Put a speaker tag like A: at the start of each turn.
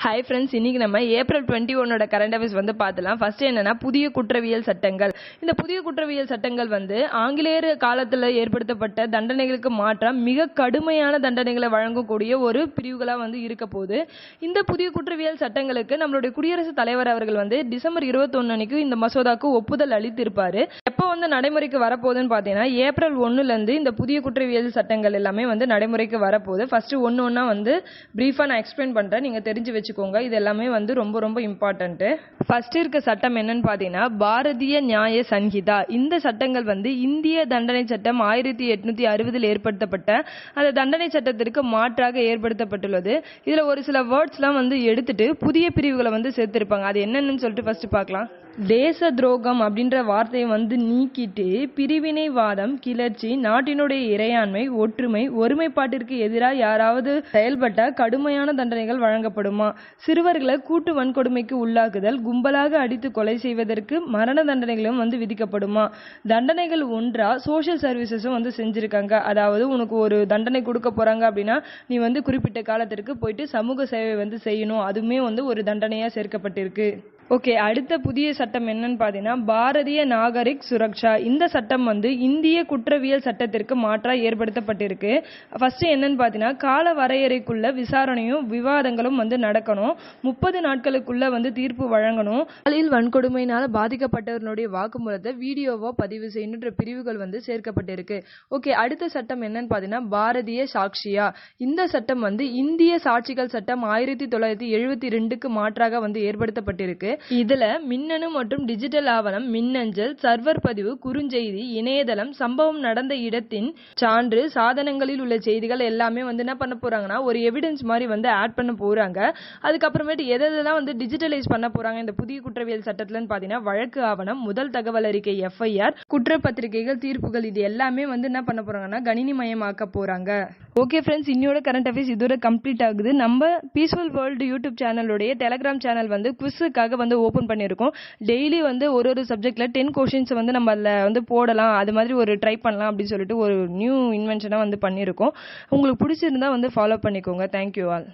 A: Hi friends, இன்னைக்கு நம்ம April 21 current affairs வந்து பார்த்துலாம். ஃபர்ஸ்ட் என்னன்னா புதிய குற்றவியல் சட்டங்கள். இந்த புதிய குற்றவியல் சட்டங்கள் வந்து ஆங்கிலேயர் காலத்தில் ஏற்படுத்தப்பட்ட தண்டனைகளுக்கு மாற்ற மிக கடுமையான தண்டனைகளை வழங்கக்கூடிய ஒரு பிரிவுகளாக வந்து இருக்க போகுது. இந்த புதிய குற்றவியல் சட்டங்களுக்கு நம்மளுடைய குடியரசுத் தலைவர் அவர்கள் வந்து டிசம்பர் 21 அன்னைக்கு இந்த மசோதாக்கு ஒப்புதல் அளித்திருப்பாரு. எப்போ வந்து நடைமுறைக்கு வரப்போகுதுன்னு பார்த்தீங்கன்னா ஏப்ரல் 1லேருந்து இந்த புதிய குற்றவியல் சட்டங்கள் எல்லாமே வந்து நடைமுறைக்கு வரப்போகுது. ஃபர்ஸ்ட் ஒன்று வந்து பிரீஃபாக நான் எக்ஸ்பிளைன் பண்ணுறேன், நீங்கள் தெரிஞ்சு வச்சுக்கோங்க. இது எல்லாமே வந்து ரொம்ப ரொம்ப இம்பார்ட்டன்ட். ஃபர்ஸ்ட் இருக்க சட்டம் என்னன்னு பார்த்தீங்கன்னா பாரதிய நியாய சன்ஹிதா. இந்த சட்டங்கள் வந்து இந்திய தண்டனை சட்டம் 1860 ஏற்படுத்தப்பட்ட அந்த தண்டனை சட்டத்திற்கு மாற்றாக ஏற்படுத்தப்பட்டுள்ளது. இதுல ஒரு சில வேர்ட்ஸ்லாம் வந்து எடுத்துட்டு புதிய பிரிவுகளை வந்து சேர்த்திருப்பாங்க. அது என்னன்னு சொல்லிட்டு ஃபர்ஸ்ட் பார்க்கலாம். தேச துரோகம் அப்படின்ற வார்த்தையை வந்து நீக்கிட்டு பிரிவினைவாதம், கிளர்ச்சி, நாட்டினுடைய இறையாண்மை, ஒற்றுமை, ஒருமைப்பாட்டிற்கு எதிராக யாராவது செயல்பட்ட கடுமையான தண்டனைகள் வழங்கப்படுமா? சிறுவர்களை கூட்டு வன்கொடுமைக்கு உள்ளாக்குதல், கும்பலாக அடித்து கொலை செய்வதற்கு மரண தண்டனைகளும் வந்து விதிக்கப்படுமா? தண்டனைகள் ஒன்றா சோஷியல் சர்வீசஸும் வந்து செஞ்சிருக்காங்க. அதாவது உனக்கு ஒரு தண்டனை கொடுக்க போறாங்க அப்படின்னா நீ வந்து குறிப்பிட்ட காலத்திற்கு போயிட்டு சமூக சேவை வந்து செய்யணும். அதுவுமே வந்து ஒரு தண்டனையா சேர்க்கப்பட்டிருக்கு. ஓகே, அடுத்த புதிய சட்டம் என்னன்னு பார்த்தீங்கன்னா பாரதிய நாகரிக் சுரக்ஷா. இந்த சட்டம் வந்து இந்திய குற்றவியல் சட்டத்திற்கு மாற்றாக ஏற்படுத்தப்பட்டிருக்கு. ஃபர்ஸ்ட் என்னன்னு பார்த்தீங்கன்னா கால வரையறைக்குள்ள விசாரணையும் விவாதங்களும் வந்து நடக்கணும். 30 நாட்களுக்குள்ள வந்து தீர்ப்பு வழங்கணும். பாலியல் வன்கொடுமையினால பாதிக்கப்பட்டவர்களுடைய வாக்குமூலத்தை வீடியோவோ பதிவு செய்யணுன்ற பிரிவுகள் வந்து சேர்க்கப்பட்டிருக்கு. ஓகே, அடுத்த சட்டம் என்னன்னு பார்த்தீங்கன்னா பாரதிய சாட்சியா. இந்த சட்டம் வந்து இந்திய சாட்சிகள் சட்டம் 1972க்கு மாற்றாக வந்து ஏற்படுத்தப்பட்டிருக்கு. இதுல மின்னணு மற்றும் டிஜிட்டல் ஆவணம், மின்னஞ்சல், சர்வர் பதிவு, குறுஞ்செய்தி, இணையதளம், சம்பவம் நடந்த இடத்தின் சான்று, சாதனங்களில் உள்ள செய்திகள் எல்லாமே வந்து என்ன பண்ண போறாங்கன்னா ஒரு எவிடன்ஸ் மாதிரி வந்து ஆட் பண்ண போறாங்க. அதுக்கப்புறமேட்டு எதெல்லாம் வந்து டிஜிட்டலைஸ் பண்ண போறாங்க இந்த புதிய குற்றவியல் சட்டத்துலன்னு பாத்தீங்கன்னா வழக்கு ஆவணம், முதல் தகவல் அறிக்கை எஃப்ஐஆர், குற்றப்பத்திரிகைகள், தீர்ப்புகள், இது எல்லாமே வந்து என்ன பண்ண போறாங்கன்னா கணினிமயமாக்க போறாங்க. ஓகே ஃப்ரெண்ட்ஸ், இன்னோட கரண்ட் அஃபேர்ஸ் இதோட கம்ப்ளீட் ஆகுது. நம்ம பீஸ்ஃபுல் வேர்ல்டு யூடியூப் சேனலுடைய டெலிகிராம் சேனல் வந்து குவிஸுக்காக வந்து ஓப்பன் பண்ணியிருக்கோம். டெய்லி வந்து ஒரு சப்ஜெக்ட்ல 10 கொஷின்ஸ் வந்து நம்ம அதில் வந்து போடலாம், அது மாதிரி ஒரு ட்ரை பண்ணலாம் அப்படின்னு சொல்லிட்டு ஒரு நியூ இன்வென்ஷனாக வந்து பண்ணியிருக்கோம். உங்களுக்கு பிடிச்சிருந்தா வந்து ஃபாலோ பண்ணிக்கோங்க. Thank you all.